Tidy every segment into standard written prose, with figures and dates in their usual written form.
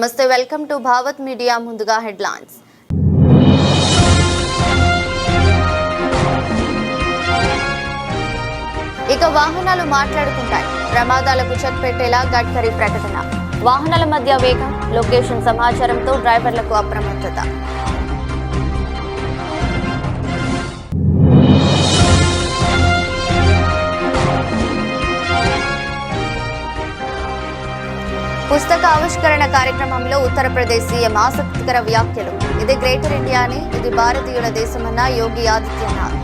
నమస్తే, welcome to Bhavat media. ముందుగా headlines. ఇక వాహనాలు మాట్లాడుకుంటాయి. ప్రమాదాలకు చెక్ పెట్టేలా గడ్కరీ ప్రకటన. వాహనాల మధ్య వేగం, లొకేషన్ సమాచారంతో డ్రైవర్లకు అప్రమత్తత. పుస్తక ఆవిష్కరణ కార్యక్రమంలో ఉత్తరప్రదేశ్ సీఎం ఆసక్తికర వ్యాఖ్యలు. ఇది గ్రేటర్ ఇండియాని, ఇది భారతీయుల దేశమన్న యోగి ఆదిత్యనాథ్.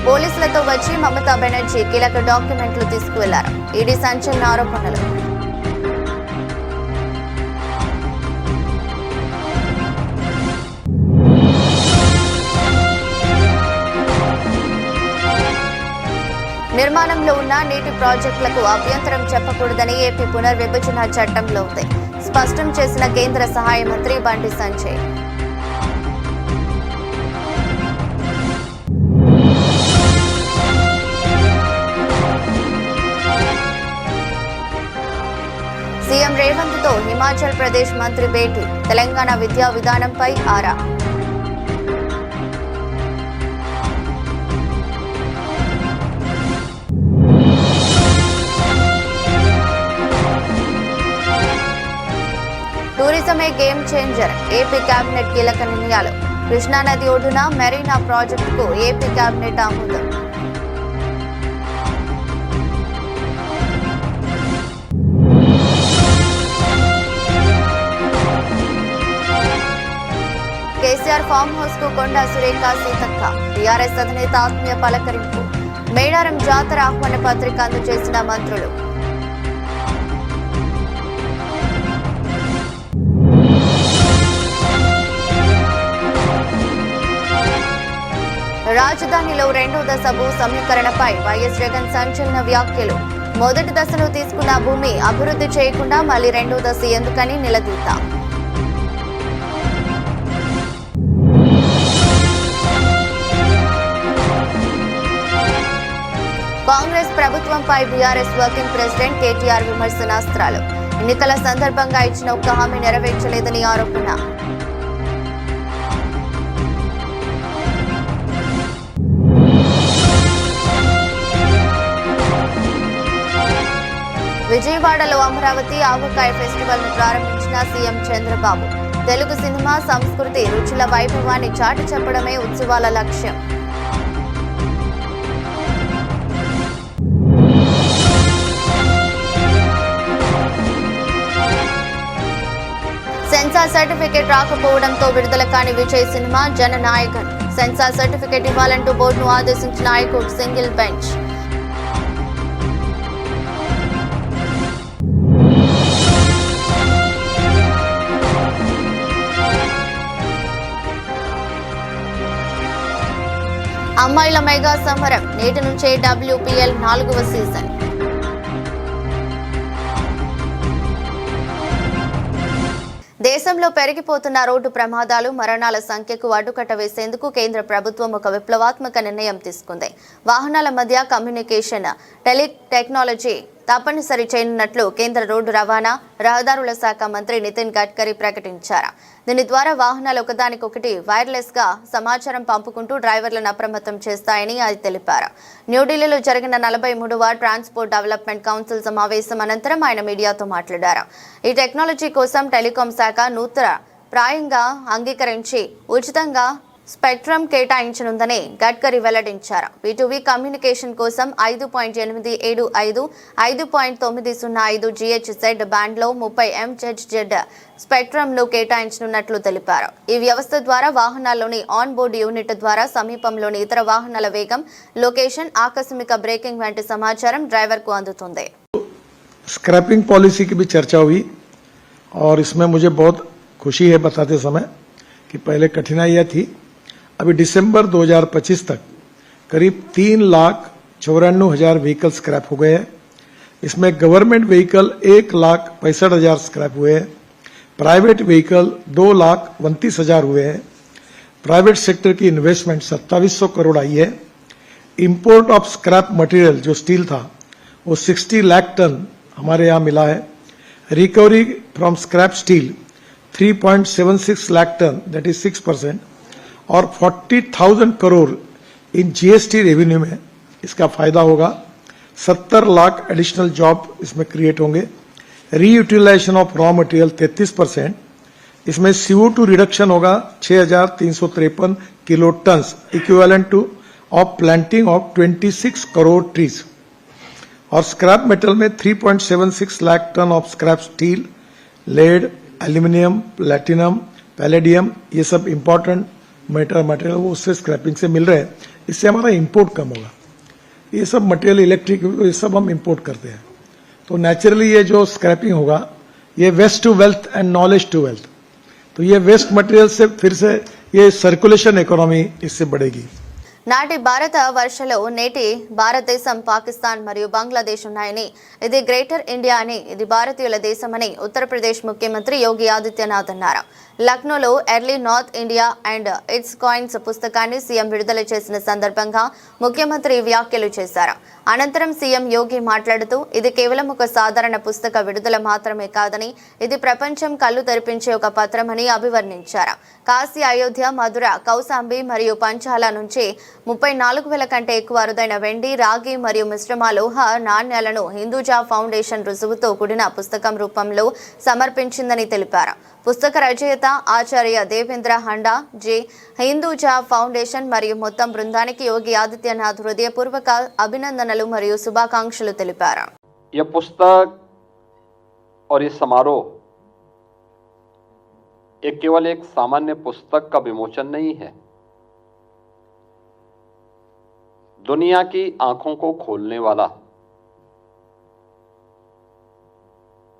పోలీసులతో వచ్చి మమతా బెనర్జీ కీలక డాక్యుమెంట్లు తీసుకువెళ్లారు. ఈడీ సంచలన ఆరోపణలు. నిర్మాణంలో ఉన్న నీటి ప్రాజెక్టులకు అభ్యంతరం చెప్పకూడదని ఏపీ పునర్విభజన చట్టంలో ఉంది. స్పష్టం చేసిన కేంద్ర సహాయ మంత్రి బండి సంజయ్. సీఎం రేవంత్ తో హిమాచల్ ప్రదేశ్ మంత్రి భేటీ. తెలంగాణ విద్యా విధానంపై ఆరా. టూరిజమే గేమ్ చేంజర్. ఏపీ కేబినెట్ కీలక నిర్ణయాలు. కృష్ణానది ఒడ్డున మెరీనా ప్రాజెక్టుకు ఏపీ కేబినెట్ ఆమోదం. కేసీఆర్ ఫామ్ హౌస్ కు కొండా సురేఖ సీతక్క. టీఆర్ఎస్ అధినేత ఆత్మీయ పలకరింపు. మేడారం జాతర ఆహ్వాన పత్రిక అందజేసిన మంత్రులు. రాజధానిలో రెండో దశ భూ సమీకరణపై వైఎస్ జగన్ సంచలన వ్యాఖ్యలు. మొదటి దశలో తీసుకున్న భూమి అభివృద్ధి చేయకుండా మళ్లీ రెండో దశ ఎందుకని నిలదీత. కాంగ్రెస్ ప్రభుత్వంపై బీఆర్ఎస్ వర్కింగ్ ప్రెసిడెంట్ కేటీఆర్ విమర్శనాస్త్రాలు. ఎన్నికల సందర్భంగా ఇచ్చిన ఒక్క హామీ నెరవేర్చలేదని ఆరోపణ. విజయవాడలో అమరావతి ఆవకాయ ఫెస్టివల్ ను ప్రారంభించిన సీఎం చంద్రబాబు. తెలుగు సినిమా సంస్కృతి రుచుల వైభవాన్ని చాటి చెప్పడమే ఉత్సవాల లక్ష్యం. సెన్సార్ సర్టిఫికేట్ రాకపోవడంతో విడుదల కాని Vijay cinema Jananayagan. Censor certificate ఇవ్వాలంటూ బోర్డును ఆదేశించిన హైకోర్టు సింగిల్ బెంచ్. అమ్మాయిల మెగా సమరం. నేటి నుంచే WPL 4వ సీజన్. దేశంలో పెరిగిపోతున్న రోడ్డు ప్రమాదాలు, మరణాల సంఖ్యకు అడ్డుకట్ట వేసేందుకు కేంద్ర ప్రభుత్వం ఒక విప్లవాత్మక నిర్ణయం తీసుకుంది. వాహనాల మధ్య కమ్యూనికేషన్ టెక్నాలజీ తప్పనిసరి చేయనున్నట్లు కేంద్ర రోడ్డు రవాణా, రహదారుల శాఖ మంత్రి నితిన్ గడ్కరీ ప్రకటించారు. దీని ద్వారా వాహనాలు ఒకదానికొకటి వైర్లెస్ గా సమాచారం పంపుకుంటూ డ్రైవర్లను అప్రమత్తం చేస్తాయని అది తెలిపారు. న్యూఢిల్లీలో జరిగిన 43వ ట్రాన్స్పోర్ట్ డెవలప్మెంట్ కౌన్సిల్ సమావేశం అనంతరం ఆయన మీడియాతో మాట్లాడారు. ఈ టెక్నాలజీ కోసం టెలికాం శాఖ నూతన ప్రాయంగా అంగీకరించి ఉచితంగా స్పెక్ట్రమ్ కేటాయించనుందని గడ్కరీ వెల్లడించారు. V2V కమ్యూనికేషన్ కోసం 5.875, 5.905 GHz బ్యాండ్లో 30 MHz స్పెక్ట్రమ్ను కేటాయించనున్నట్లు తెలిపారు. ఈ వ్యవస్థ ద్వారా వాహనాల్లోని ఆన్ బోర్డ్ యూనిట్ ద్వారా సమీపంలోని ఇతర వాహనాల వేగం, లొకేషన్, ఆకస్మిక బ్రేకింగ్ వంటి సమాచారం డ్రైవర్కు అందుతుంది. स्क्रैपिंग पॉलिसी की भी चर्चा हुई और इसमें मुझे बहुत खुशी है बताते समय कि पहले कठिनाइयां थी. अभी दिसंबर 2025 तक करीब 3,94,000 व्हीकल स्क्रैप हो गए हैं. इसमें गवर्नमेंट व्हीकल 1,65,000 स्क्रैप हुए हैं. प्राइवेट व्हीकल 2,29,000 हुए हैं. प्राइवेट सेक्टर की इन्वेस्टमेंट 2700 करोड़ आई है। इंपोर्ट ऑफ स्क्रैप मटेरियल जो स्टील था वो 60 लाख टन हमारे यहाँ मिला है। Recovery from scrap steel 3.76 lakh tonne, that is 6%, और 40,000 करोड़ इन जीएसटी रेवेन्यू में इसका फायदा होगा। 70 लाख एडिशनल जॉब इसमें क्रिएट होंगे। रीयूटिलाइजेशन ऑफ रॉ मटेरियल 33%, इसमें CO2 रिडक्शन होगा 6,353 kilo tonne, equivalent to of planting of 26 crore trees. और स्क्रैप मेटल में 3.76 lakh tonne of scrap steel, lead, aluminium, platinum, palladium, ये सब इंपॉर्टेंट मटेरियल वो उससे स्क्रैपिंग से मिल रहे हैं। इससे हमारा इंपोर्ट कम होगा। ये सब मटेरियल, इलेक्ट्रिक, ये सब हम इंपोर्ट करते हैं, तो नेचुरली ये जो स्क्रैपिंग होगा ये waste to wealth and knowledge to wealth, तो ये वेस्ट मटेरियल से फिर से ये सर्कुलेशन इकोनॉमी इससे बढ़ेगी। నాటి భారత వర్షలో నేటి భారతదేశం, పాకిస్తాన్ మరియు బంగ్లాదేశ్ ఉన్నాయని, ఇది గ్రేటర్ ఇండియా అని, ఇది భారతీయుల దేశమని ఉత్తరప్రదేశ్ ముఖ్యమంత్రి యోగి ఆదిత్యనాథ్ అన్నారు. లక్నోలో early north India and its coins పుస్తకాన్ని సీఎం విడుదల చేసిన సందర్భంగా ముఖ్యమంత్రి వ్యాఖ్యలు చేశారు. అనంతరం సీఎం యోగి మాట్లాడుతూ, ఇది కేవలం ఒక సాధారణ పుస్తక విడుదల మాత్రమే కాదని, ఇది ప్రపంచం కళ్ళు తెరిపించే ఒక పత్రమని అభివర్ణించారు. కాశీ, అయోధ్య, మధుర, కౌశాంబి మరియు పంచాల నుంచి 34,000 కంటే ఎక్కువ అరుదైన వెండి, రాగి మరియు మిశ్రమ లోహ నాణ్యాలను హిందూజా ఫౌండేషన్ రుజువుతో కూడిన పుస్తకం రూపంలో సమర్పించిందని తెలిపారు. పుస్తక రచయిత ఆచార్య దేవేంద్ర హండా జీ, హిందూజా ఫౌండేషన్ మరియు మొత్తం బృందానికి యోగి ఆదిత్యనాథ్ హృదయపూర్వక అభినందనలు మరియు శుభాకాంక్షలు తెలిపారు. यह पुस्तक और ये समारोह एक केवल एक सामान्य पुस्तक का विमोचन नहीं है, दुनिया की आंखों को खोलने वाला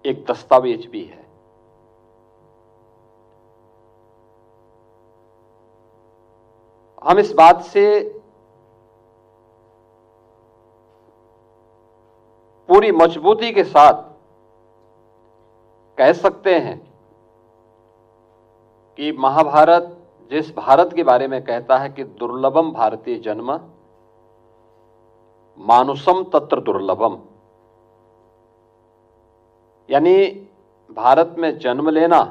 एक दस्तावेज भी है। हम इस बात से पूरी मजबूती के साथ कह सकते हैं कि महाभारत जिस भारत के बारे में कहता है कि दुर्लभम भारतीय जन्म मानुषम तत्र दुर्लभम, यानी भारत में जन्म लेना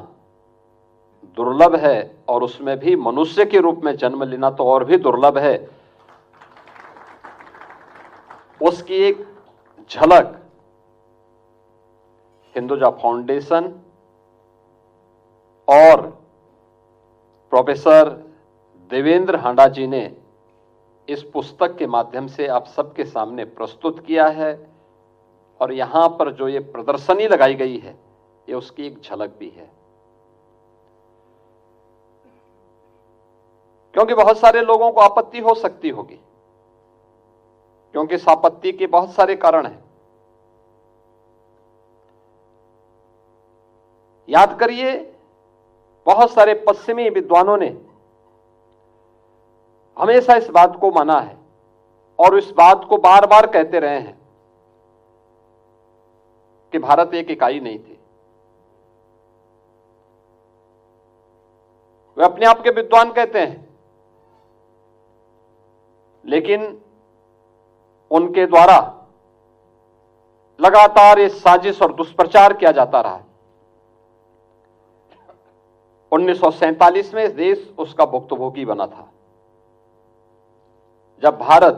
दुर्लभ है, और उसमें भी मनुष्य के रूप में जन्म लेना तो और भी दुर्लभ है। उसकी एक झलक हिंदुजा फाउंडेशन और प्रोफेसर देवेंद्र हांडा जी ने इस पुस्तक के माध्यम से आप सबके सामने प्रस्तुत किया है, और यहां पर जो ये प्रदर्शनी लगाई गई है ये उसकी एक झलक भी है। क्योंकि बहुत सारे लोगों को आपत्ति हो सकती होगी, क्योंकि इस आपत्ति के बहुत सारे कारण हैं। याद करिए, बहुत सारे पश्चिमी विद्वानों ने हमेशा इस बात को माना है और इस बात को बार बार कहते रहे हैं कि भारत एक इकाई नहीं थी। वे अपने आप के विद्वान कहते हैं, लेकिन उनके द्वारा लगातार ये साजिश और दुष्प्रचार किया जाता रहा है। 1947 में देश उसका भुक्तभोगी बना था, जब भारत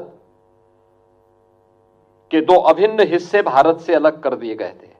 के दो अभिन्न हिस्से भारत से अलग कर दिए गए थे।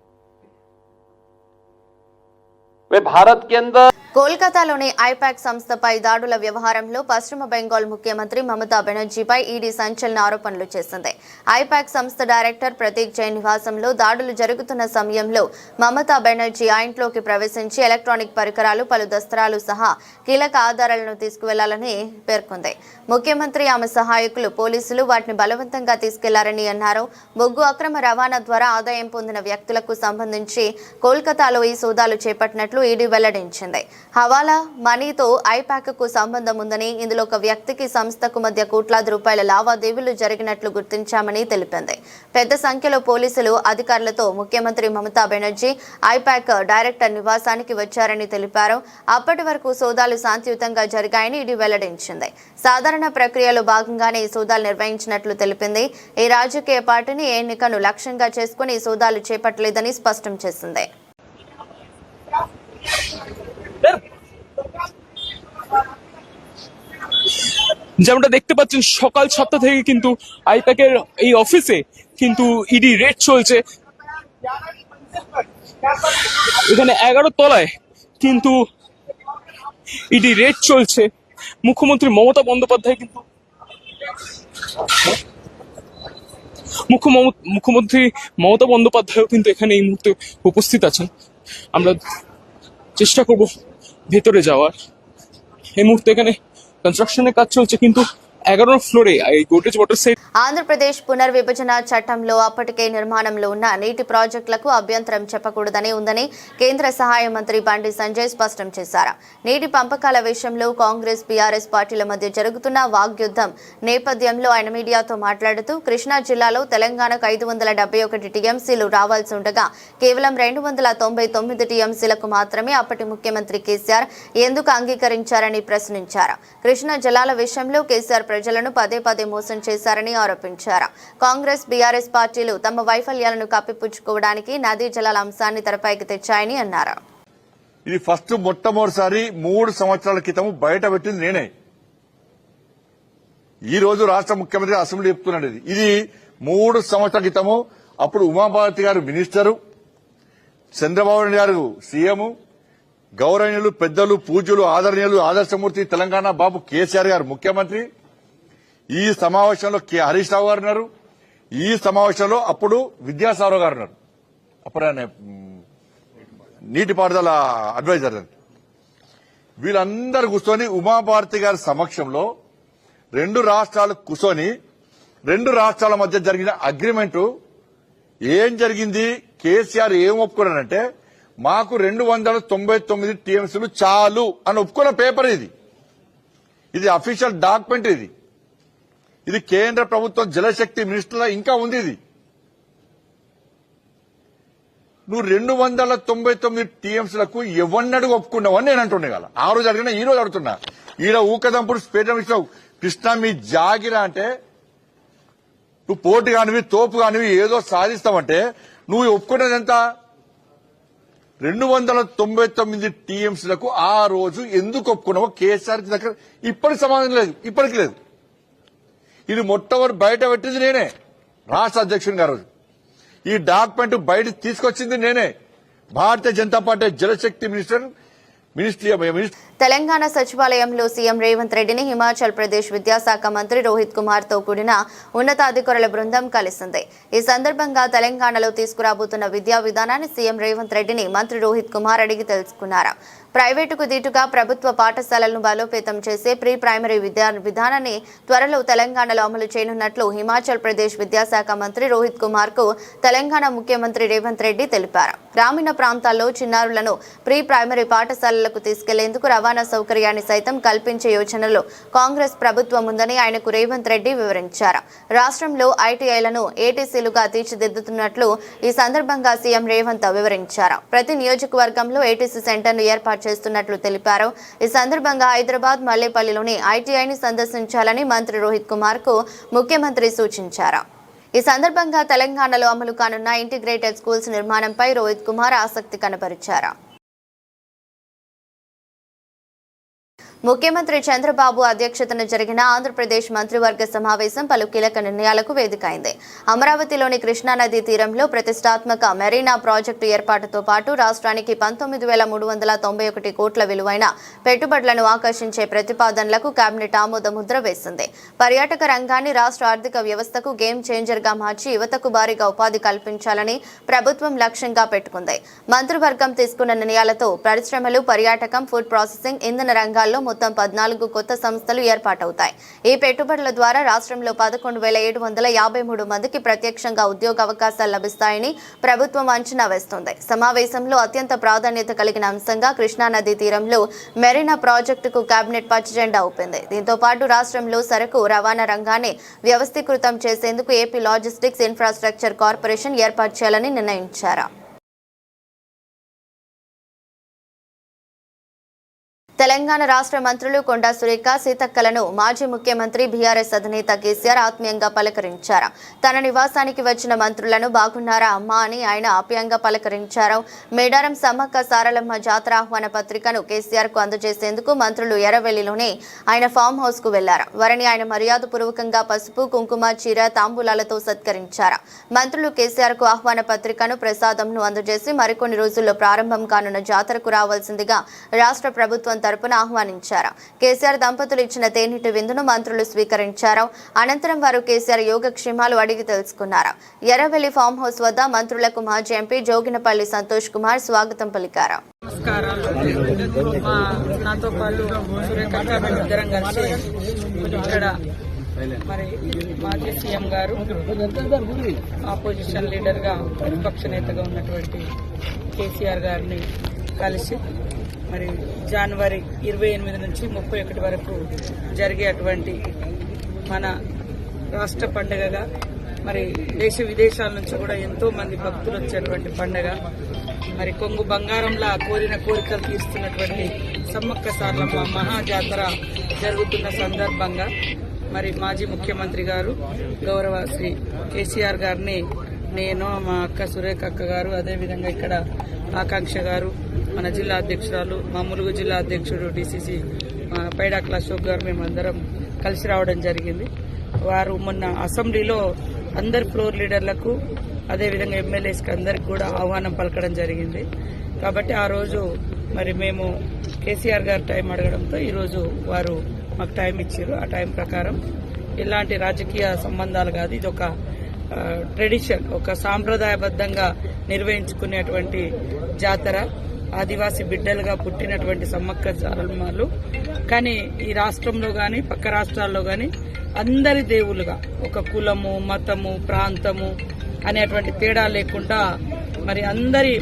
वे भारत के अंदर కోల్కతాలోని ఐపాక్ సంస్థపై దాడుల వ్యవహారంలో పశ్చిమ బెంగాల్ ముఖ్యమంత్రి మమతా బెనర్జీపై ఈడీ సంచలన ఆరోపణలు చేసింది. ఐపాక్ సంస్థ డైరెక్టర్ ప్రతీక్ జైన్ నివాసంలో దాడులు జరుగుతున్న సమయంలో మమతా బెనర్జీ ఆ ఇంట్లోకి ప్రవేశించి ఎలక్ట్రానిక్ పరికరాలు, పలు దస్త్రాలు సహా కీలక ఆధారాలను తీసుకువెళ్లాలని పేర్కొంది. ముఖ్యమంత్రి, ఆమె సహాయకులు, పోలీసులు వాటిని బలవంతంగా తీసుకెళ్లారని అన్నారు. బొగ్గు అక్రమ రవాణా ద్వారా ఆదాయం పొందిన వ్యక్తులకు సంబంధించి కోల్కతాలో ఈ సోదాలు చేపట్టినట్లు ఈడీ వెల్లడించింది. హవాలా మనీతో ఐపాక్కు సంబంధం ఉందని, ఇందులో ఒక వ్యక్తికి సంస్థకు మధ్య కోట్లాది రూపాయల లావాదేవీలు జరిగినట్లు గుర్తించామని తెలిపింది. పెద్ద సంఖ్యలో పోలీసులు అధికారులతో ముఖ్యమంత్రి మమతా బెనర్జీ ఐపాక్ డైరెక్టర్ నివాసానికి వచ్చారని తెలిపారు. అప్పటి వరకు సోదాలు శాంతియుతంగా జరిగాయని ఇది వెల్లడించింది. సాధారణ ప్రక్రియలో భాగంగానే ఈ సోదాలు నిర్వహించినట్లు తెలిపింది. ఈ రాజకీయ పార్టీని ఎన్నికను లక్ష్యంగా చేసుకుని ఈ సోదాలు చేపట్టలేదని స్పష్టం చేసింది. যেমনটা দেখতে পাচ্ছেন সকাল 7টা থেকে কিন্তু আইপ্যাকের এই অফিসে কিন্তু ইডি রেড চলছে। এখানে 11 তলায় কিন্তু ইডি রেড চলছে। মুখ্যমন্ত্রী মমতা বন্দ্যোপাধ্যায় কিন্তু মুখ্যমন্ত্রী মমতা বন্দ্যোপাধ্যায়ও কিন্তু এখানে এই মুহূর্তে উপস্থিত আছেন। আমরা চেষ্টা করব ভেতরে যাওয়ার। এই মুহূর্তে এখানে కన్స్ట్రక్షన్ কাজ চলছে কিন্তু 11వ ఫ్లోరే ఈ గోడ్రేజ్ వాటర్ సైడ్. ఆంధ్రప్రదేశ్ పునర్విభజన చట్టంలో అప్పటికే నిర్మాణంలో ఉన్న నీటి ప్రాజెక్టులకు అభ్యంతరం చెప్పకూడదని ఉందని కేంద్ర సహాయ మంత్రి బండి సంజయ్ స్పష్టం చేశారు. నీటి పంపకాల విషయంలో కాంగ్రెస్ బీఆర్ఎస్ పార్టీల మధ్య జరుగుతున్న వాగ్యుద్ధం నేపథ్యంలో ఆయన మీడియాతో మాట్లాడుతూ కృష్ణా జిల్లాలో తెలంగాణకు 571 టీఎంసీలు రావాల్సి ఉండగా కేవలం 299 టీఎంసీలకు మాత్రమే అప్పటి ముఖ్యమంత్రి కేసీఆర్ ఎందుకు అంగీకరించారని ప్రశ్నించారు. కృష్ణా జలాల విషయంలో కేసీఆర్ ప్రజలను పదే పదే మోసం చేశారని ఆరోపించారు. కాంగ్రెస్ బీఆర్ఎస్ పార్టీలు తమ వైఫల్యాలను కప్పిపుచ్చుకోవడానికి నదీ జలాల అంశాన్ని తెరపైకి తెచ్చాయని అన్నారు. ఇది ఫస్ట్ మొట్టమొదటిసారి 3 సంవత్సరాల క్రితం బయట పెట్టింది నేనే. ఈ రోజు రాష్ట్ర ముఖ్యమంత్రి అసెంబ్లీ చెప్తున్నాడు. ఇది 3 సంవత్సరాల క్రితము అప్పుడు ఉమాభారతి గారు మినిస్టరు, చంద్రబాబు నాయుడు గారు సీఎం, గౌరవనీయులు పెద్దలు పూజ్యులు ఆదరణీయులు ఆదర్శమూర్తి తెలంగాణ బాబు కేసీఆర్ గారు ముఖ్యమంత్రి. ఈ సమావేశంలో హరీష్ రావు గారు ఉన్నారు. ఈ సమావేశంలో అప్పుడు విద్యాసాగర్ గారు ఉన్నారు. అప్పుడు ఆయన నీటిపారుదల అడ్వైజర్. వీళ్ళందరూ కూర్చొని ఉమాభారతి గారి సమక్షంలో 2 రాష్ట్రాలు కూర్చొని 2 రాష్ట్రాల మధ్య జరిగిన అగ్రిమెంటు ఏం జరిగింది, కేసీఆర్ ఏం ఒప్పుకున్నారంటే మాకు 299 టీఎంసీలు చాలు అని ఒప్పుకున్న పేపర్ ఇది. ఇది అఫీషియల్ డాక్యుమెంట్. ఇది కేంద్ర ప్రభుత్వం జలశక్తి మినిస్టర్లో ఇంకా ఉంది. ఇది నువ్వు 299 టీఎంసీలకు ఎవరినడుగు ఒప్పుకున్నావు అని నేను అంటుండే కదా. ఆ రోజు అడిగినా ఈ రోజు అడుగుతున్నా. ఈడ ఊకదంపుడు స్పేటం ఇచ్చినావు. కృష్ణ మీ జాగిరా అంటే నువ్వు పోటు కానివి తోపు కానివి ఏదో సాధిస్తావంటే నువ్వు ఒప్పుకున్నది ఎంత? 299 టీఎంసీలకు ఆ రోజు ఎందుకు ఒప్పుకున్నావో కేసీఆర్ దగ్గర ఇప్పటికి సమాధానం లేదు, ఇప్పటికి లేదు. ఇది మొట్టమొదటి బయట పెట్టింది నేనే, రాష్ట్ర అధ్యక్షుని గారు. ఈ డాక్యుమెంట్ బయట తీసుకొచ్చింది నేనే. భారతీయ జనతా పార్టీ జలశక్తి మినిస్టర్ తెలంగాణ సచివాలయంలో సీఎం రేవంత్ రెడ్డిని హిమాచల్ ప్రదేశ్ విద్యాశాఖ మంత్రి రోహిత్ కుమార్ తో కూడిన ఉన్నతాధికారుల బృందం కలిసింది. ఈ సందర్భంగా తెలంగాణలో తీసుకురాబోతున్న విద్యా విధానాన్ని సీఎం రేవంత్ రెడ్డిని మంత్రి రోహిత్ కుమార్ అడిగి తెలుసుకున్నారు. ప్రైవేటుకు దీటుగా ప్రభుత్వ పాఠశాలలను బలోపేతం చేసే ప్రీ ప్రైమరీ విద్యా విధానాన్ని త్వరలో తెలంగాణలో అమలు చేయనున్నట్లు హిమాచల్ ప్రదేశ్ విద్యాశాఖ మంత్రి రోహిత్ కుమార్ కు తెలంగాణ ముఖ్యమంత్రి రేవంత్ రెడ్డి తెలిపారు. గ్రామీణ ప్రాంతాల్లో చిన్నారులను ప్రీ ప్రైమరీ పాఠశాలలకు తీసుకెళ్లేందుకు రవాణా సౌకర్యాన్ని సైతం కల్పించే యోచనలో కాంగ్రెస్ ప్రభుత్వం ఉందని ఆయనకు రేవంత్ రెడ్డి వివరించారు. రాష్ట్రంలో ఐటీఐలను ఏటీసీలుగా తీర్చిదిద్దుతున్నట్లు ఈ సందర్భంగా సీఎం రేవంత్ వివరించారు. ప్రతి నియోజకవర్గంలో ఏటీసీ సెంటర్ను ఏర్పాటు చేస్తున్నట్లు తెలిపారు. ఈ సందర్భంగా హైదరాబాద్ మల్లేపల్లిలోని ఐటీఐని సందర్శించాలని మంత్రి రోహిత్ కుమార్ కు ముఖ్యమంత్రి సూచించారు. ఈ సందర్భంగా తెలంగాణలో అమలు కానున్న ఇంటిగ్రేటెడ్ స్కూల్స్ నిర్మాణంపై రోహిత్ కుమార్ ఆసక్తి కనబరిచారు. ముఖ్యమంత్రి చంద్రబాబు అధ్యక్షతన జరిగిన ఆంధ్రప్రదేశ్ మంత్రివర్గ సమావేశం పలు కీలక నిర్ణయాలకు వేదికైంది. అమరావతిలోని కృష్ణానదీ తీరంలో ప్రతిష్టాత్మక మెరీనా ప్రాజెక్టు ఏర్పాటుతో పాటు రాష్ట్రానికి 19,391 కోట్ల విలువైన పెట్టుబడులను ఆకర్షించే ప్రతిపాదనలకు కేబినెట్ ఆమోద ముద్ర వేసింది. పర్యాటక రంగాన్ని రాష్ట్ర ఆర్థిక వ్యవస్థకు గేమ్ చేంజర్ గా మార్చి యువతకు భారీగా ఉపాధి కల్పించాలని ప్రభుత్వం లక్ష్యంగా పెట్టుకుంది. మంత్రివర్గం తీసుకున్న నిర్ణయాలతో పరిశ్రమలు, పర్యాటకం, ఫుడ్ ప్రాసెసింగ్, ఇంధన రంగాల్లో మొత్తం 14 కొత్త సంస్థలు ఏర్పాటవుతాయి. ఈ పెట్టుబడుల ద్వారా రాష్ట్రంలో 11,753 మందికి ప్రత్యక్షంగా ఉద్యోగ అవకాశాలు లభిస్తాయని ప్రభుత్వం అంచనా వేస్తోంది. సమావేశంలో అత్యంత ప్రాధాన్యత కలిగిన అంశంగా కృష్ణానది తీరంలో మెరీనా ప్రాజెక్టుకు కేబినెట్ పచ్చజెండా ఊపింది. దీంతో పాటు రాష్ట్రంలో సరకు రవాణా రంగాన్ని వ్యవస్థీకృతం చేసేందుకు ఏపీ లాజిస్టిక్స్ ఇన్ఫ్రాస్ట్రక్చర్ కార్పొరేషన్ ఏర్పాటు చేయాలని నిర్ణయించారు. తెలంగాణ రాష్ట్ర మంత్రులు కొండా సురేఖ, సీతక్కలను మాజీ ముఖ్యమంత్రి బీఆర్ఎస్ అధినేత కేసీఆర్ ఆత్మీయంగా పలకరించారు. తన నివాసానికి వచ్చిన మంత్రులను బాగున్నారా అమ్మా అని ఆయన ఆప్యాయంగా పలకరించారు. మేడారం సమ్మక్క సారలమ్మ జాతర ఆహ్వాన పత్రికను కేసీఆర్ కు అందజేసేందుకు మంత్రులు ఎర్రవెల్లిలోనే ఆయన ఫామ్ హౌస్ కు వెళ్లారు. వారిని ఆయన మర్యాదపూర్వకంగా పసుపు, కుంకుమ, చీర, తాంబూలాలతో సత్కరించారు. మంత్రులు కేసీఆర్ కు ఆహ్వాన పత్రికను, ప్రసాదంను అందజేసి మరికొన్ని రోజుల్లో ప్రారంభం కానున్న జాతరకు రావాల్సిందిగా రాష్ట్ర ప్రభుత్వం తరపున ఆహ్వానించారు. కేసీఆర్ దంపతులు ఇచ్చిన తేనీటి విందును మంత్రులు స్వీకరించారు. అనంతరం వారు కేసీఆర్ యోగక్షేమాలు అడిగి తెలుసుకున్నారు. ఎర్రవెల్లి ఫామ్ హౌస్ వద్ద మంత్రులకు మాజీ ఎంపీ జోగినపల్లి సంతోష్ కుమార్ స్వాగతం పలికారు. నాతో పాటు ఇద్దరం కలిసి ఇక్కడ మరి మాజీ సీఎం గారు, ఆపోజిషన్ లీడర్ గా ప్రతిపక్ష నేతగా ఉన్నటువంటి కేసీఆర్ గారిని కలిసి మరి జనవరి 28 నుంచి 31 వరకు జరిగేటువంటి మన రాష్ట్ర పండుగగా, మరి దేశ విదేశాల నుంచి కూడా ఎంతో మంది భక్తులు వచ్చేటువంటి పండుగ, మరి కొంగు బంగారంలా కోరిన కోరికలు తీస్తున్నటువంటి సమ్మక్క సారలమ్మ మహాజాతర జరుగుతున్న సందర్భంగా మరి మాజీ ముఖ్యమంత్రి గారు గౌరవ శ్రీ కేసీఆర్ గారిని నేను, మా అక్క సురేఖ అక్క గారు, అదేవిధంగా ఇక్కడ ఆకాంక్ష గారు, మన జిల్లా అధ్యక్షురాలు, మా ములుగు జిల్లా అధ్యక్షుడు డిసిసి పైడాకుల అశోక్ గారు, మేమందరం కలిసి రావడం జరిగింది. వారు మొన్న అసెంబ్లీలో అందరి ఫ్లోర్ లీడర్లకు, అదేవిధంగా ఎమ్మెల్యేస్కి అందరికి కూడా ఆహ్వానం పలకడం జరిగింది. కాబట్టి ఆ రోజు మరి మేము కేసీఆర్ గారు టైం అడగడంతో ఈరోజు వారు మాకు టైం ఇచ్చారు. ఆ టైం ప్రకారం ఎలాంటి రాజకీయ సంబంధాలు కాదు, ఇది ఒక ట్రెడిషన్, ఒక సాంప్రదాయబద్ధంగా నిర్వహించుకునేటువంటి జాతర. ఆదివాసీ బిడ్డలుగా పుట్టినటువంటి సమ్మక్క సారలమ్మలు కానీ ఈ రాష్ట్రంలో గాని పక్క రాష్ట్రాల్లో గాని అందరి దేవులుగా, ఒక కులము, మతము, ప్రాంతము అనేటువంటి తేడా లేకుండా మరి అందరి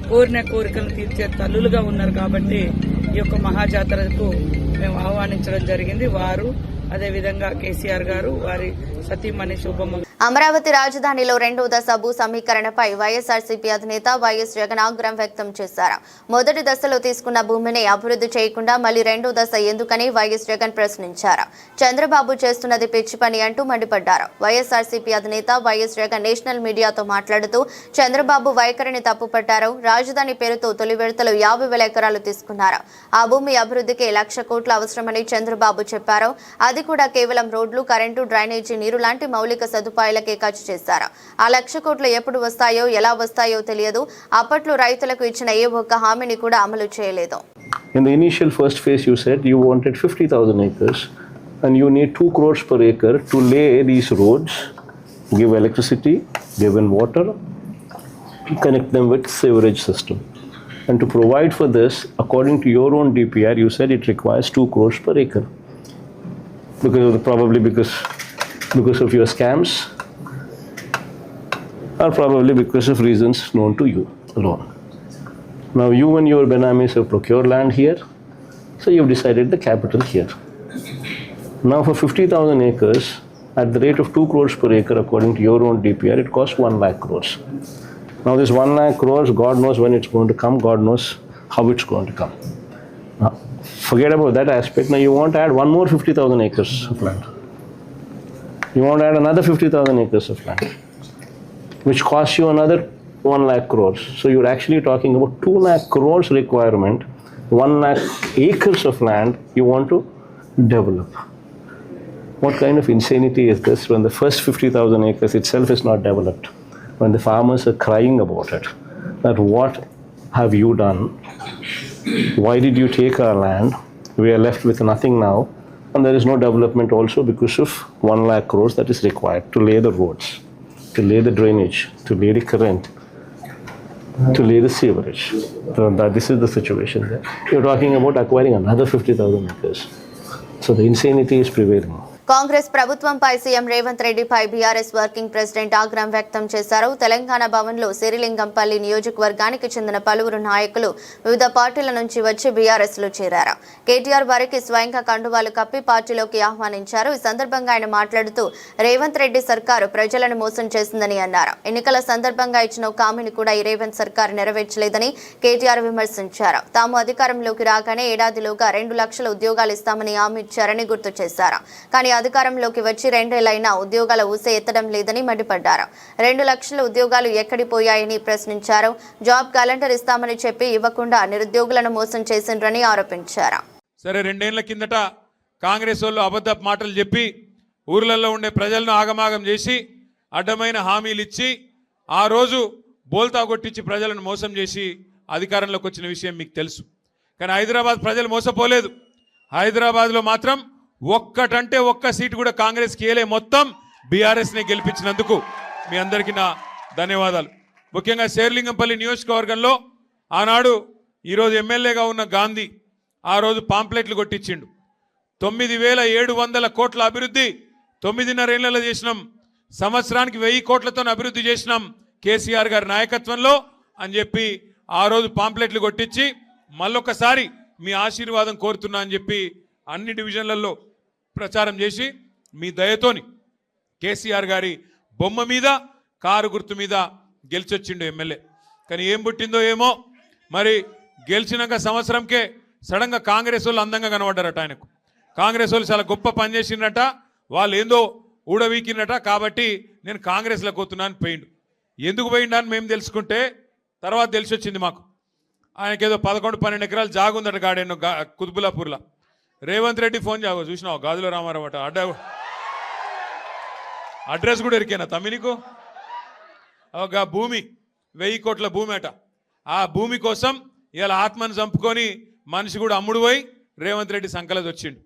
కోరిన కోరికలను తీర్చే తల్లులుగా ఉన్నారు. కాబట్టి ఈ యొక్క మహాజాతరకు మేము ఆహ్వానించడం జరిగింది. వారు అదేవిధంగా కేసీఆర్ గారు, వారి సతీమణి శుభమ్మ. అమరావతి రాజధానిలో రెండో దశ భూ సమీకరణపై వైఎస్ఆర్సీపీ అధినేత వైఎస్ జగన్ ఆగ్రహం వ్యక్తం చేశారు. మొదటి దశలో తీసుకున్న భూమిని అభివృద్ధి చేయకుండా మళ్లీ రెండో దశ ఎందుకని వైఎస్ జగన్ ప్రశ్నించారు. చంద్రబాబు చేస్తున్నది పిచ్చి పని అంటూ మండిపడ్డారు. వైఎస్ఆర్సీపీ అధినేత వైఎస్ జగన్ నేషనల్ మీడియాతో మాట్లాడుతూ చంద్రబాబు వైఖరిని తప్పుపట్టారు. రాజధాని పేరుతో తొలి విడతలో 50,000 ఎకరాలు తీసుకున్నారు. ఆ భూమి అభివృద్ధికి 1,00,000 కోట్లు అవసరమని చంద్రబాబు చెప్పారు. అది కూడా కేవలం రోడ్లు, కరెంటు, డ్రైనేజీ, నీరు లాంటి మౌలిక సదుపాయాలకే ఖర్చు చేశారు. ఆ 1,00,000 కోట్లు ఎప్పుడు వస్తాయో, ఎలా వస్తాయో తెలియదు. అప్పట్లో రైతులకు ఇచ్చిన ఏ ఒక్క హామీని కూడా అమలు చేయలేదు. In the initial first phase, you said you wanted 50,000 acres and you need 2 crores per acre to lay these roads, give electricity, give in water, connect them with sewerage system. And to provide for this, according to your own DPR, you said it requires 2 crores per acre. Probably because of your scams, or probably because of reasons known to you alone. Now you and your Benamis have procured land here, so you've decided the capital here. Now for 50,000 acres, at the rate of 2 crores per acre according to your own DPR, it costs 1 lakh crores. Now this 1 lakh crores, God knows when it's going to come, God knows how it's going to come. Now, forget about that aspect. Now you want to add one more 50,000 acres of land. You want to add another 50,000 acres of land, which costs you another 1 lakh crores. So you're actually talking about 2 lakh crores requirement, 1 lakh acres of land you want to develop. What kind of insanity is this when the first 50,000 acres itself is not developed? When the farmers are crying about it, that what have you done? Why did you take our land? We are left with nothing now. And there is no development also because of 1 lakh crores that is required to lay the roads, to lay the drainage, to lay the current. to lay the sewerage. So this is the situation there. You're talking about acquiring another 50,000 acres. So the insanity is prevailing. Congress ప్రభుత్వంపై CM Revanth రెడ్డిపై BRS working president ఆగ్రహం వ్యక్తం చేశారు. తెలంగాణ భవన్లో శ్రీలింగంపల్లి నియోజకవర్గానికి చెందిన పలువురు నాయకులు వివిధ పార్టీల నుంచి వచ్చి బీఆర్ఎస్ లో చేరారు. కేటీఆర్ వారికి స్వయంగా కండువాలు కప్పి పార్టీలోకి ఆహ్వానించారు. ఈ సందర్భంగా ఆయన మాట్లాడుతూ రేవంత్ రెడ్డి సర్కారు ప్రజలను మోసం చేసిందని అన్నారు. ఎన్నికల సందర్భంగా ఇచ్చిన ఒక హామీని కూడా ఈ రేవంత్ సర్కారు నెరవేర్చలేదని కేటీఆర్ విమర్శించారు. తాము అధికారంలోకి రాగానే ఏడాదిలోగా 2 లక్షల ఉద్యోగాలు ఇస్తామని హామీ ఇచ్చారని గుర్తు చేశారు. కానీ అధికారంలోకి వచ్చి 2 ఏళ్లైనా ఉద్యోగాల ఊసే ఎత్తడం లేదని మండిపడ్డారు. 2 లక్షల ఉద్యోగాలు ఎక్కడిపోయాయని ప్రశ్నించారు. జాబ్ క్యాలెండర్ ఇస్తామని చెప్పి ఇవ్వకుండా నిరుద్యోగులను మోసం చేసిండ్రని ఆరోపించారు. సరే 2 ఏళ్ల కిందట కాంగ్రెస్ వాళ్ళు అబద్ధపు మాటలు చెప్పి ఊర్లలో ఉండే ప్రజలను ఆగమాగం చేసి అడ్డమైన హామీలు ఇచ్చి ఆ రోజు బోల్తా కొట్టించి ప్రజలను మోసం చేసి అధికారంలోకి వచ్చిన విషయం మీకు తెలుసు. కానీ హైదరాబాద్ ప్రజలు మోసపోలేదు. హైదరాబాద్లో మాత్రం ఒక్కటంటే ఒక్క సీటు కూడా కాంగ్రెస్కి ఇయ్యలే. మొత్తం బీఆర్ఎస్ని గెలిపించినందుకు మీ అందరికీ నా ధన్యవాదాలు. ముఖ్యంగా శేర్లింగంపల్లి నియోజకవర్గంలో ఆనాడు ఈరోజు ఎమ్మెల్యేగా ఉన్న గాంధీ ఆ రోజు పాంప్లెట్లు కొట్టించిండు. 9,700 కోట్ల అభివృద్ధి 9.5 ఏళ్లలో చేసినాం. సంవత్సరానికి 1000 కోట్లతో అభివృద్ధి చేసినాం కేసీఆర్ గారి నాయకత్వంలో అని చెప్పి ఆ రోజు పాంప్లెట్లు కొట్టించి మళ్ళొకసారి మీ ఆశీర్వాదం కోరుతున్నా అని చెప్పి అన్ని డివిజన్లలో ప్రచారం చేసి మీ దయతోని కేసీఆర్ గారి బొమ్మ మీద కారు గుర్తు మీద గెలిచొచ్చిండు ఎమ్మెల్యే. కానీ ఏం పుట్టిందో ఏమో మరి గెలిచినాక సంవత్సరంకే సడన్గా కాంగ్రెస్ వాళ్ళు అందంగా కనబడ్డారట. ఆయనకు కాంగ్రెస్ వాళ్ళు చాలా గొప్ప పని చేసిండట, వాళ్ళు ఏందో ఊడవీకినట, కాబట్టి నేను కాంగ్రెస్లోకి పోతున్నాను పోయిండు. ఎందుకు పోయిండా అని మేము తెలుసుకుంటే తర్వాత తెలిసి వచ్చింది మాకు. ఆయనకేదో 11-12 ఎకరాలు జాగుందట గాడెన్నో కుతుబులాపూర్లో. రేవంత్ రెడ్డి ఫోన్ చూసినావు గాజుల రామారావు అట అడ్రస్ కూడా ఎరికేనా తమ్మి నీకు? ఒక భూమి 1000 కోట్ల భూమి అట. ఆ భూమి కోసం ఇలా ఆత్మను చంపుకొని మనిషి కూడా అమ్ముడు పోయి రేవంత్ రెడ్డి సంకలది వచ్చిండు.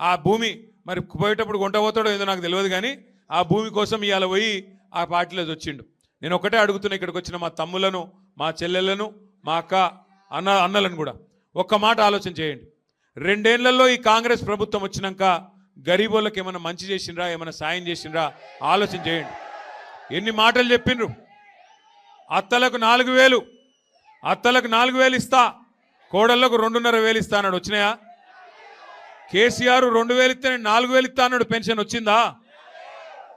ఆ భూమి మరి పోయేటప్పుడు కొంట పోతాడో ఏదో నాకు తెలియదు, కానీ ఆ భూమి కోసం ఇవాళ పోయి ఆ పార్టీలో వచ్చిండు. నేను ఒకటే అడుగుతున్నా ఇక్కడికి వచ్చిన మా తమ్ములను, మా చెల్లెళ్లను, మా అక్క అన్నలను కూడా ఒక్క మాట ఆలోచన చేయండి. 2 ఏళ్లలో ఈ కాంగ్రెస్ ప్రభుత్వం వచ్చినాక గరీబోళ్ళకి ఏమైనా మంచి చేసిండ్రా, ఏమైనా సాయం చేసిండ్రా ఆలోచన చేయండి. ఎన్ని మాటలు చెప్పిండ్రు. అత్తలకు 4,000 ఇస్తా, కోడళ్లకు 2,500 ఇస్తా అన్నాడు. వచ్చినాయా? కేసీఆర్ 2,000 ఇస్తే 4,000 ఇస్తా అన్నాడు. పెన్షన్ వచ్చిందా?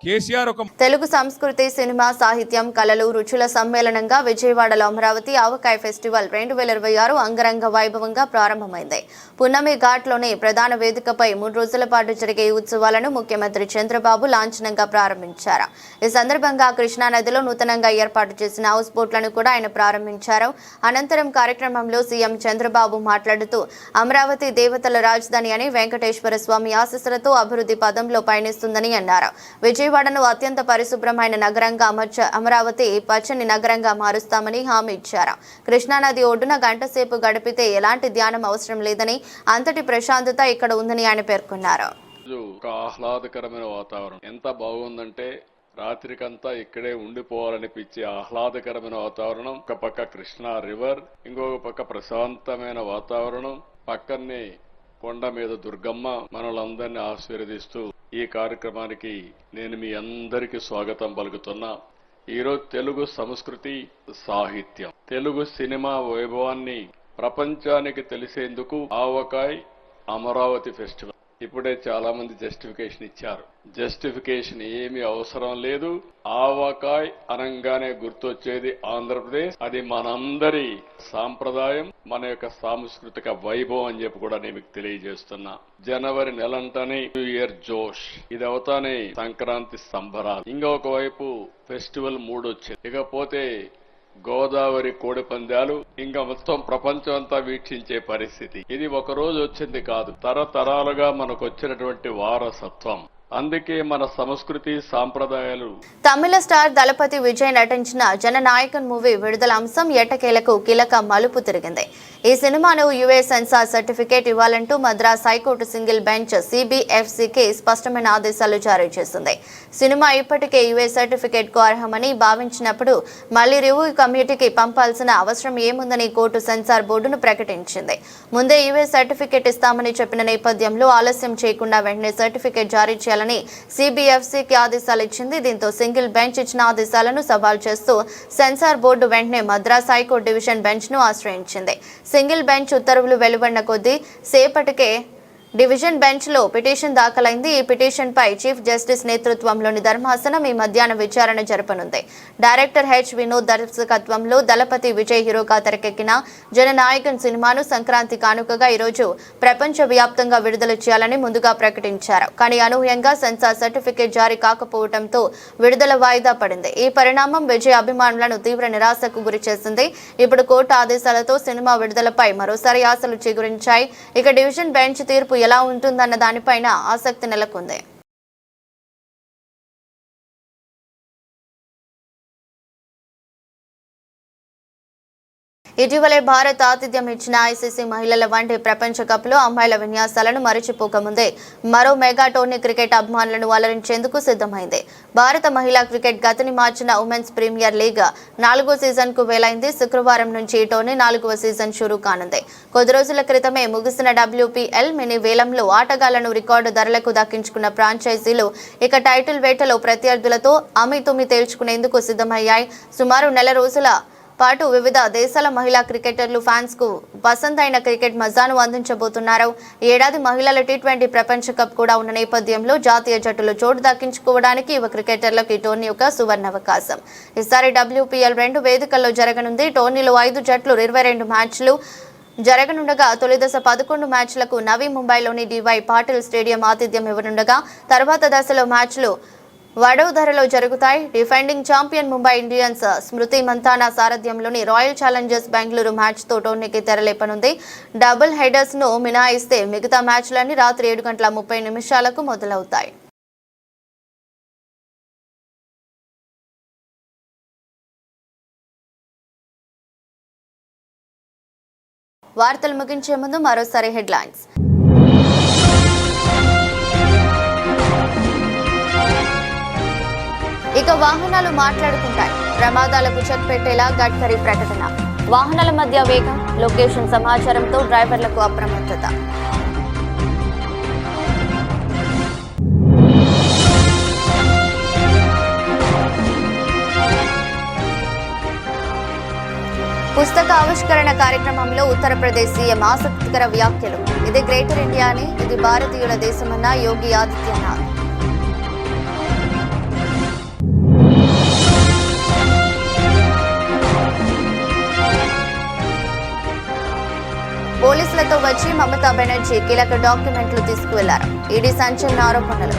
కేసీఆర్ ఒక తెలుగు సంస్కృతి, సినిమా, సాహిత్యం, కళలు, రుచుల సమ్మేళనంగా విజయవాడలో అమరావతి ఆవకాయ ఫెస్టివల్ 2026 అంగరంగ వైభవంగా ప్రారంభమైంది. పున్నమి ఘాట్లోని ప్రధాన వేదికపై 3 రోజుల పాటు జరిగే ఈ ఉత్సవాలను ముఖ్యమంత్రి చంద్రబాబు లాంఛనంగా ప్రారంభించారు. ఈ సందర్భంగా కృష్ణానదిలో నూతనంగా ఏర్పాటు చేసిన హౌస్ బోట్లను కూడా ఆయన ప్రారంభించారు. అనంతరం కార్యక్రమంలో సీఎం చంద్రబాబు మాట్లాడుతూ అమరావతి దేవతల రాజధాని అని వెంకటేశ్వర స్వామి ఆశీస్సులతో అభివృద్ధి పదంలో పయనిస్తుందని అన్నారు. విజయవాడను అత్యంత పరిశుభ్రమైన నగరంగా అమరావతి పచ్చని నగరంగా మారుస్తామని హామీ ఇచ్చారు. కృష్ణానది ఒడ్డున గంటసేపు గడిపితే ఎలాంటి ధ్యానం అవసరం లేదని, అంతటి ప్రశాంతత ఇక్కడ ఉందని ఆయన పేర్కొన్నారు. ఆహ్లాదకరమైన వాతావరణం ఎంత బాగుందంటే రాత్రికంతా ఇక్కడే ఉండిపోవాలనిపించే ఆహ్లాదకరమైన వాతావరణం. ఒక పక్క కృష్ణా రివర్, ఇంకొక పక్క ప్రశాంతమైన వాతావరణం, పక్కనే కొండ మీద దుర్గమ్మ మనలందరినీ ఆశీర్వదిస్తూ ఈ కార్యక్రమానికి నేను మీ అందరికీ స్వాగతం పలుకుతున్నా. ఈరోజు తెలుగు సంస్కృతి, సాహిత్యం, తెలుగు సినిమా వైభవాన్ని ప్రపంచానికి తెలిసేందుకు ఆవకాయ్ అమరావతి ఫెస్టివల్. ఇప్పుడే చాలా మంది జస్టిఫికేషన్ ఇచ్చారు. జస్టిఫికేషన్ ఏమీ అవసరం లేదు. ఆవకాయ్ అనంగానే గుర్తొచ్చేది ఆంధ్రప్రదేశ్. అది మనందరి సాంప్రదాయం, మన యొక్క సాంస్కృతిక వైభవం అని చెప్పి కూడా నేను మీకు తెలియజేస్తున్నా. జనవరి నెలంటనే న్యూ ఇయర్ జోష్, ఇది అవుతానే సంక్రాంతి సంబరాలు. ఇంకొక వైపు ఫెస్టివల్ 3 వచ్చింది. ఇకపోతే గోదావరి కోడి పందాలు, ఇంకా మొత్తం ప్రపంచం అంతా వీక్షించే పరిస్థితి. ఇది ఒక రోజు వచ్చింది కాదు, తరతరాలుగా మనకు వచ్చినటువంటి వారసత్వం. అందుకే మన సంస్కృతి సాంప్రదాయాలు. తమిళ స్టార్ దళపతి విజయ్ నటించిన జననాయకన్ మూవీ విడుదల అంశం ఎట్టకేలకు కీలక మలుపు తిరిగింది. ఈ సినిమాను యుఎస్ సెన్సార్ సర్టిఫికేట్ ఇవ్వాలంటూ మద్రాస్ హైకోర్టు సింగిల్ బెంచ్ సిబిఎఫ్సికి స్పష్టమైన ఆదేశాలు జారీ చేసింది. సినిమా ఇప్పటికే యుఎస్ సర్టిఫికేట్ కు అర్హమని భావించినప్పుడు మళ్లీ రివ్యూ కమిటీకి పంపాల్సిన అవసరం ఏముందని కోర్టు సెన్సార్ బోర్డును ప్రకటించింది. ముందే యుఎస్ సర్టిఫికేట్ ఇస్తామని చెప్పిన నేపథ్యంలో ఆలస్యం చేయకుండా వెంటనే సర్టిఫికేట్ జారీ చేయాలని సిబిఎఫ్సికి ఆదేశాలు ఇచ్చింది. దీంతో సింగిల్ బెంచ్ ఇచ్చిన ఆదేశాలను సవాల్ చేస్తూ సెన్సార్ బోర్డు వెంటనే మద్రాస్ హైకోర్టు డివిజన్ బెంచ్ ను ఆశ్రయించింది. సింగిల్ బెంచ్ ఉత్తర్వులు వెలువడిన కొద్దీ సేపటికే డివిజన్ బెంచ్ లో పిటిషన్ దాఖలైంది. ఈ పిటిషన్ పై చీఫ్ జస్టిస్ నేతృత్వంలోని ధర్మాసనం ఈ మధ్యాహ్నం విచారణ జరపనుంది. డైరెక్టర్ హెచ్ వినోద్ దర్శకత్వంలో దళపతి విజయ్ హీరోగా తెరకెక్కిన జననాయకన్ సినిమాను సంక్రాంతి కానుకగా ఈరోజు ప్రపంచ వ్యాప్తంగా విడుదల చేయాలని ముందుగా ప్రకటించారు. కానీ అనూహ్యంగా సెన్సార్ సర్టిఫికేట్ జారీ కాకపోవడంతో విడుదల వాయిదా పడింది. ఈ పరిణామం విజయ్ అభిమానులను తీవ్ర నిరాశకు గురి చేసింది. ఇప్పుడు కోర్టు ఆదేశాలతో సినిమా విడుదలపై మరోసారి ఆశలు చిగురించాయి. ఇక డివిజన్ బెంచ్ తీర్పు ఎలా ఉంటుందన్న దానిపైన ఆసక్తి నెలకొంది. ఇటీవలే భారత్ ఆతిథ్యం ఇచ్చిన ఐసీసీ మహిళల వన్డే ప్రపంచ కప్ లో అమ్మాయిల విన్యాసాలను మరిచిపోకముందే మరో మెగా టోర్నీ క్రికెట్ అభిమానులను అలరించేందుకు సిద్ధమైంది. భారత మహిళా క్రికెట్ గతిని మార్చిన ఉమెన్స్ ప్రీమియర్ లీగ్ 4వ సీజన్ కు వేలైంది. శుక్రవారం నుంచి ఈ టోర్నీ 4వ సీజన్ షురూ కానుంది. కొద్ది రోజుల క్రితమే ముగిసిన WPL మినీ వేలంలో ఆటగాళ్లను రికార్డు ధరలకు దక్కించుకున్న ఫ్రాంచైజీలు ఇక టైటిల్ వేటలో ప్రత్యర్థులతో అమితుమి తేల్చుకునేందుకు సిద్ధమయ్యాయి. సుమారు నెల రోజుల పాటు వివిధ దేశాల మహిళా క్రికెటర్లు ఫ్యాన్స్ కు పసందైన క్రికెట్ మజాను అందించబోతున్నారు. ఏడాది మహిళల T20 ప్రపంచ కప్ కూడా ఉన్న నేపథ్యంలో జాతీయ జట్టులో చోటు దక్కించుకోవడానికి యువ క్రికెటర్లకు ఈ టోర్నీ ఒక సువర్ణావకాశం. ఈసారి WPL 2 వేదికల్లో జరగనుంది. టోర్నీలో 5 జట్లు 22 మ్యాచ్లు జరగనుండగా తొలి దశ 11 మ్యాచ్లకు నవీ ముంబైలోని DY పాటిల్ స్టేడియం ఆతిథ్యం ఇవ్వనుండగా తర్వాత దశలో మ్యాచ్లు వడోదరలో జరుగుతాయి. డిఫెండింగ్ ఛాంపియన్ ముంబై ఇండియన్స్ స్మృతి మంతానా సారథ్యంలోని రాయల్ ఛాలెంజర్స్ బెంగళూరు మ్యాచ్ తో టోర్నీకి తెరలేపనుంది. డబుల్ హెడర్స్ ను మినహాయిస్తే మిగతా మ్యాచ్లన్నీ రాత్రి 7:30 మొదలవుతాయి. వార్తలు ముగించే ముందు మరోసారి హెడ్లైన్స్. ఇక వాహనాలు మాట్లాడుకుంటాయి. ప్రమాదాలకు చెక్ పెట్టేలా గడ్కరీ ప్రకటన. వాహనాల మధ్య వేగం, లొకేషన్ సమాచారంతో డ్రైవర్లకు అప్రమత్తత. పుస్తక ఆవిష్కరణ కార్యక్రమంలో ఉత్తరప్రదేశ్ సీఎం ఆసక్తికర వ్యాఖ్యలు. ఇది గ్రేటర్ ఇండియా అని, ఇది భారతీయుల దేశమన్న యోగి ఆదిత్యనాథ్. పోలీసులతో వచ్చి మమతా బెనర్జీ కీలక డాక్యుమెంట్లు తీసుకువెళ్లారు. ఈడీ సంచలన ఆరోపణలు.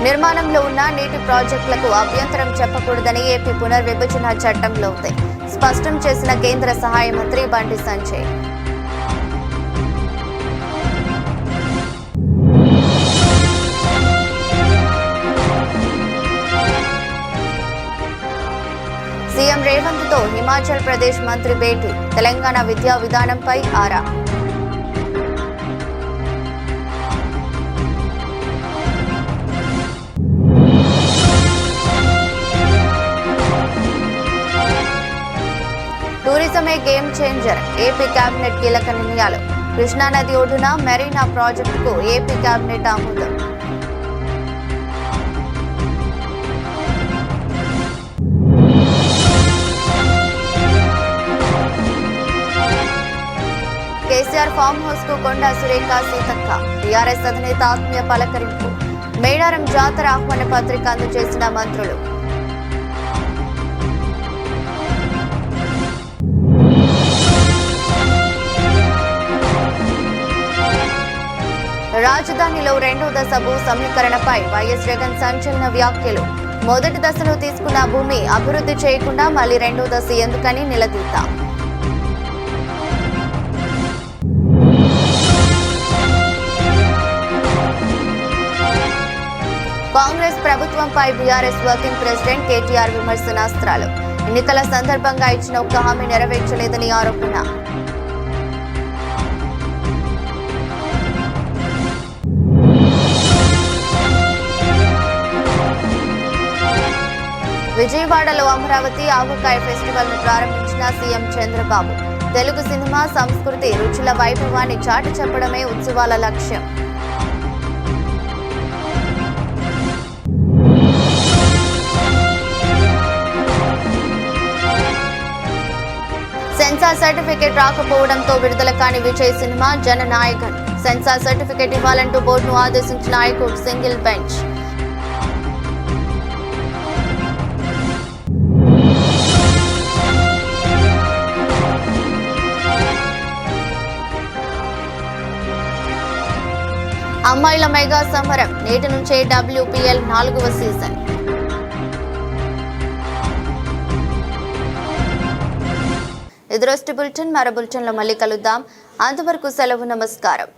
నిర్మాణంలో ఉన్న నీటి ప్రాజెక్టులకు అభ్యంతరం చెప్పకూడదని ఏపీ పునర్విభజన చట్టంలో ఉంది. స్పష్టం చేసిన కేంద్ర సహాయ మంత్రి బండి సంజయ్. సీఎం రేవంత్ తో హిమాచల్ ప్రదేశ్ మంత్రి భేటీ. తెలంగాణ విద్యా విధానంపై ఆరా. టూరిజమే గేమ్ చేంజర్. ఏపీ కేబినెట్ కీలక నిర్ణయాలు. కృష్ణానది ఒడ్డున మెరీనా ప్రాజెక్టుకు ఏపీ కేబినెట్ ఆమోదం. కేసీఆర్ ఫామ్ హౌస్ కు కొండా సురేఖ సీతక్క. టీఆర్ఎస్ అధినేత ఆత్మీయ పలకరింపు. మేడారం జాతర ఆహ్వాన పత్రిక అందజేసిన మంత్రులు. రాజధానిలో 2వ దశ భూ సమీకరణపై వైఎస్ జగన్ సంచలన వ్యాఖ్యలు. మొదటి దశను తీసుకున్న భూమి అభివృద్ధి చేయకుండా మళ్లీ 2వ దశ ఎందుకని నిలదీత. కాంగ్రెస్ ప్రభుత్వంపై బీఆర్ఎస్ వర్కింగ్ ప్రెసిడెంట్ కేటీఆర్ విమర్శనాస్త్రాలు. ఎన్నికల సందర్భంగా ఇచ్చిన ఒక్క హామీ నెరవేర్చలేదని ఆరోపణ. విజయవాడలో అమరావతి ఆవకాయ ఫెస్టివల్ ను ప్రారంభించిన సీఎం చంద్రబాబు. తెలుగు సినిమా సంస్కృతి రుచుల వైభవాన్ని చాటి చెప్పడమే ఉత్సవాల లక్ష్యం. సెన్సార్ సర్టిఫికేట్ రాకపోవడంతో విడుదల కాని Vijay cinema Jananayagan. Censor certificate ఇవ్వాలంటూ బోర్డును ఆదేశించిన హైకోర్టు సింగిల్ బెంచ్. అమ్మాయిల మెగా సమరం. నేటి నుంచే WPL 4వ సీజన్. ఇది రోజు బులెటిన్. మరో బులెటిన్లో మళ్ళీ కలుద్దాం. అంతవరకు సెలవు. నమస్కారం.